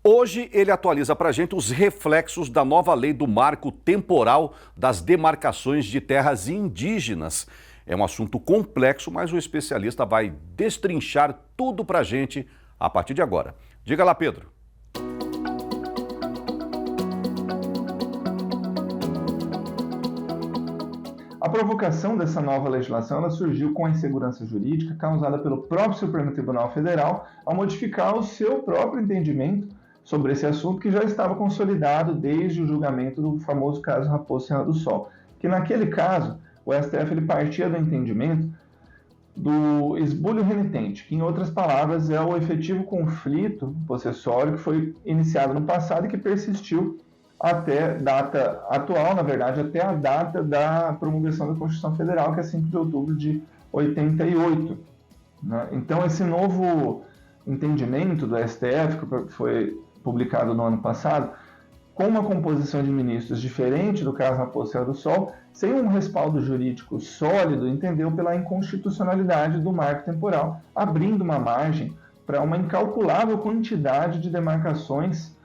Hoje ele atualiza para a gente os reflexos da nova lei do marco temporal das demarcações de terras indígenas. É um assunto complexo, mas o especialista vai destrinchar tudo para a gente a partir de agora. Diga lá, Pedro. A provocação dessa nova legislação ela surgiu com a insegurança jurídica causada pelo próprio Supremo Tribunal Federal ao modificar o seu próprio entendimento sobre esse assunto que já estava consolidado desde o julgamento do famoso caso Raposo Serra do Sol, que naquele caso o STF ele partia do entendimento do esbulho renitente, que em outras palavras é o efetivo conflito possessório que foi iniciado no passado e que persistiu até data atual, na verdade, até a data da promulgação da Constituição Federal, que é 5 de outubro de 88. Né? Então, esse novo entendimento do STF, que foi publicado no ano passado, com uma composição de ministros diferente do caso Raposo Serra do Sol, sem um respaldo jurídico sólido, entendeu pela inconstitucionalidade do marco temporal, abrindo uma margem para uma incalculável quantidade de demarcações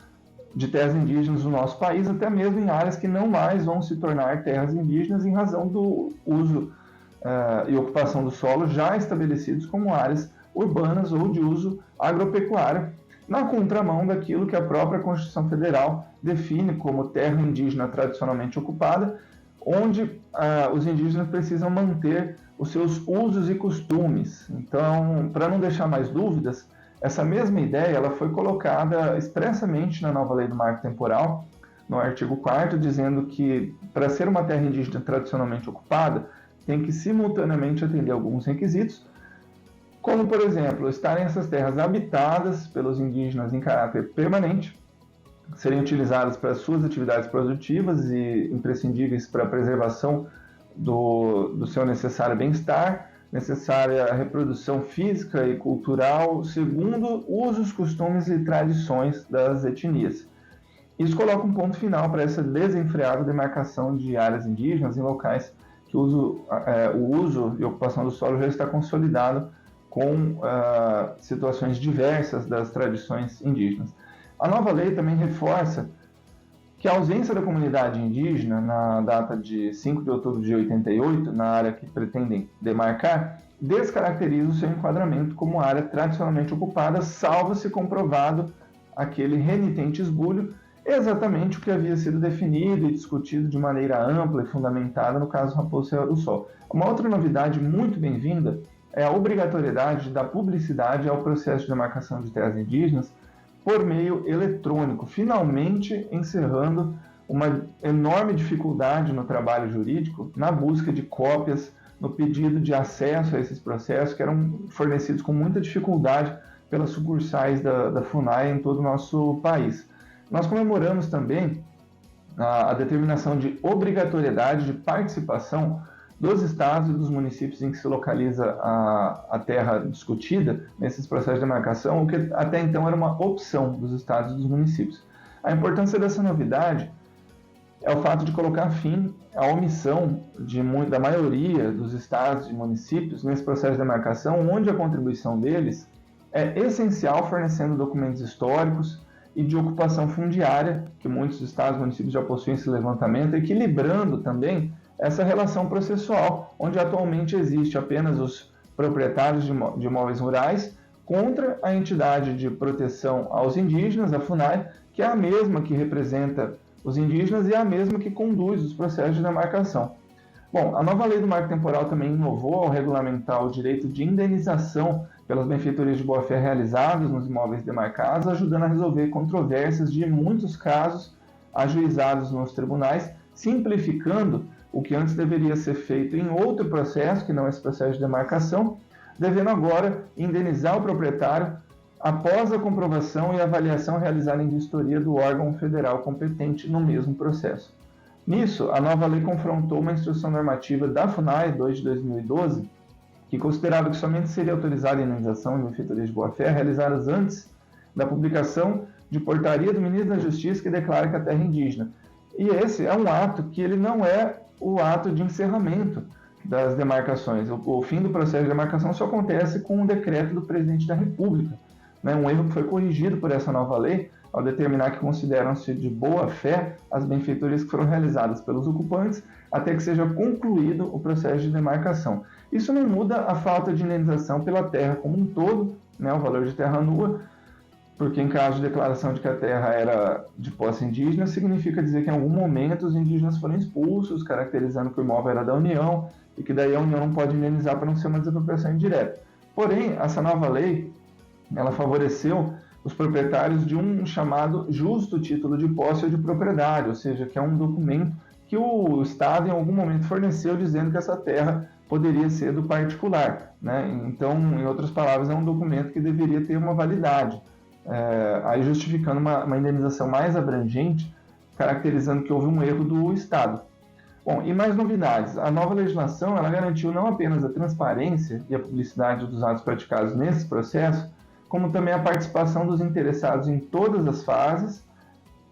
de terras indígenas no nosso país, até mesmo em áreas que não mais vão se tornar terras indígenas em razão do uso e ocupação do solo já estabelecidos como áreas urbanas ou de uso agropecuário, na contramão daquilo que a própria Constituição Federal define como terra indígena tradicionalmente ocupada, onde os indígenas precisam manter os seus usos e costumes. Então, para não deixar mais dúvidas, essa mesma ideia ela foi colocada expressamente na nova lei do marco temporal, no artigo 4º, dizendo que para ser uma terra indígena tradicionalmente ocupada, tem que simultaneamente atender alguns requisitos, como, por exemplo, estarem essas terras habitadas pelos indígenas em caráter permanente, serem utilizadas para suas atividades produtivas e imprescindíveis para a preservação do seu necessário bem-estar, necessária reprodução física e cultural, segundo usos, costumes e tradições das etnias. Isso coloca um ponto final para essa desenfreada demarcação de áreas indígenas em locais que o uso e ocupação do solo já está consolidado com situações diversas das tradições indígenas. A nova lei também reforça que a ausência da comunidade indígena na data de 5 de outubro de 88, na área que pretendem demarcar, descaracteriza o seu enquadramento como área tradicionalmente ocupada, salvo se comprovado aquele renitente esbulho, exatamente o que havia sido definido e discutido de maneira ampla e fundamentada no caso Raposo Serra do Sol. Uma outra novidade muito bem-vinda é a obrigatoriedade da publicidade ao processo de demarcação de terras indígenas por meio eletrônico, finalmente encerrando uma enorme dificuldade no trabalho jurídico na busca de cópias, no pedido de acesso a esses processos que eram fornecidos com muita dificuldade pelas sucursais da FUNAI em todo o nosso país. Nós comemoramos também a determinação de obrigatoriedade de participação dos estados e dos municípios em que se localiza a terra discutida nesses processos de demarcação, o que até então era uma opção dos estados e dos municípios. A importância dessa novidade é o fato de colocar fim à omissão da maioria dos estados e municípios nesse processo de demarcação, onde a contribuição deles é essencial, fornecendo documentos históricos e de ocupação fundiária, que muitos estados e municípios já possuem esse levantamento, equilibrando também essa relação processual, onde atualmente existe apenas os proprietários de imóveis rurais contra a entidade de proteção aos indígenas, a FUNAI, que é a mesma que representa os indígenas e é a mesma que conduz os processos de demarcação. Bom, a nova lei do marco temporal também inovou ao regulamentar o direito de indenização pelas benfeitorias de boa-fé realizadas nos imóveis demarcados, ajudando a resolver controvérsias de muitos casos ajuizados nos tribunais, simplificando o que antes deveria ser feito em outro processo, que não esse processo de demarcação, devendo agora indenizar o proprietário após a comprovação e avaliação realizada em vistoria do órgão federal competente no mesmo processo. Nisso, a nova lei confrontou uma instrução normativa da FUNAI 2 de 2012, que considerava que somente seria autorizada a indenização de benfeitorias de boa-fé realizadas antes da publicação de portaria do ministro da Justiça que declara que a terra é indígena. E esse é um ato que ele não é o ato de encerramento das demarcações. O fim do processo de demarcação só acontece com um decreto do presidente da República. né, um erro que foi corrigido por essa nova lei, ao determinar que consideram-se de boa fé as benfeitorias que foram realizadas pelos ocupantes até que seja concluído o processo de demarcação. Isso não muda a falta de indenização pela terra como um todo, né, o valor de terra nua, porque em caso de declaração de que a terra era de posse indígena, significa dizer que em algum momento os indígenas foram expulsos, caracterizando que o imóvel era da União e que daí a União não pode indenizar para não ser uma desapropriação indireta. Porém, essa nova lei, ela favoreceu os proprietários de um chamado justo título de posse ou de propriedade, ou seja, que é um documento que o Estado em algum momento forneceu dizendo que essa terra poderia ser do particular, né? Então, em outras palavras, é um documento que deveria ter uma validade, aí justificando uma indenização mais abrangente, caracterizando que houve um erro do Estado. Bom, e mais novidades. A nova legislação ela garantiu não apenas a transparência e a publicidade dos atos praticados nesse processo, como também a participação dos interessados em todas as fases,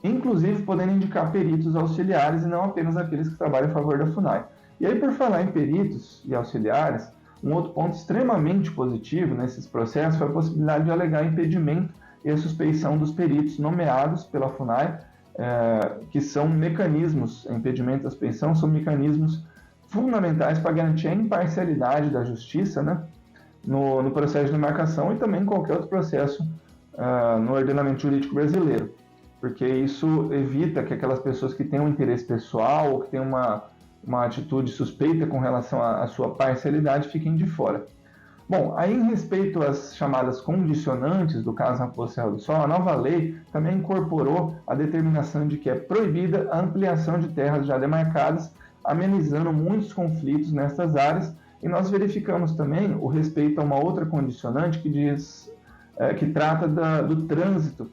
inclusive podendo indicar peritos auxiliares e não apenas aqueles que trabalham a favor da FUNAI. E aí, por falar em peritos e auxiliares, um outro ponto extremamente positivo nesses processos foi a possibilidade de alegar impedimento e a suspeição dos peritos nomeados pela FUNAI, que são mecanismos, impedimento e suspeição são mecanismos fundamentais para garantir a imparcialidade da justiça, né, no processo de demarcação e também em qualquer outro processo no ordenamento jurídico brasileiro, porque isso evita que aquelas pessoas que têm um interesse pessoal ou que têm uma atitude suspeita com relação à sua parcialidade fiquem de fora. Bom, aí em respeito às chamadas condicionantes do caso Raposo Serra do Sol, a nova lei também incorporou a determinação de que é proibida a ampliação de terras já demarcadas, amenizando muitos conflitos nessas áreas, e nós verificamos também o respeito a uma outra condicionante que diz que trata do trânsito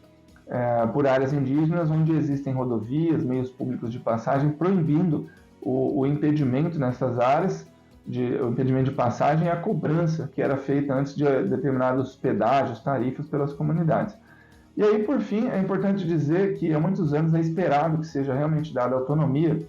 por áreas indígenas onde existem rodovias, meios públicos de passagem, proibindo o impedimento nessas áreas, o impedimento de passagem e a cobrança que era feita antes de determinados pedágios, tarifas pelas comunidades. E aí, por fim, é importante dizer que há muitos anos é esperado que seja realmente dada autonomia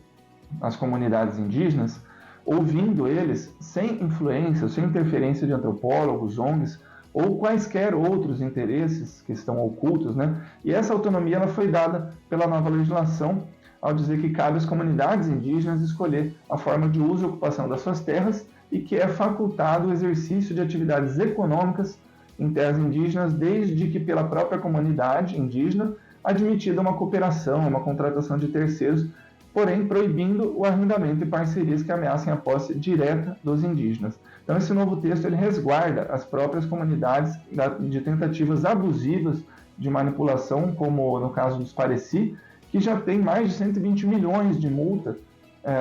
às comunidades indígenas, ouvindo eles sem influência, sem interferência de antropólogos, ONGs ou quaisquer outros interesses que estão ocultos, né? E essa autonomia ela foi dada pela nova legislação ao dizer que cabe às comunidades indígenas escolher a forma de uso e ocupação das suas terras e que é facultado o exercício de atividades econômicas em terras indígenas, desde que pela própria comunidade indígena admitida uma cooperação, uma contratação de terceiros, porém proibindo o arrendamento e parcerias que ameacem a posse direta dos indígenas. Então esse novo texto ele resguarda as próprias comunidades de tentativas abusivas de manipulação, como no caso dos Pareci, que já tem mais de 120 milhões de multas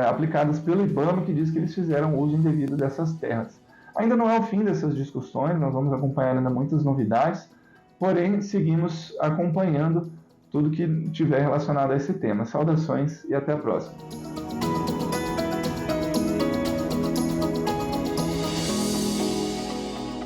aplicadas pelo IBAMA, que diz que eles fizeram uso indevido dessas terras. Ainda não é o fim dessas discussões, nós vamos acompanhar ainda muitas novidades, porém seguimos acompanhando tudo que tiver relacionado a esse tema. Saudações e até a próxima.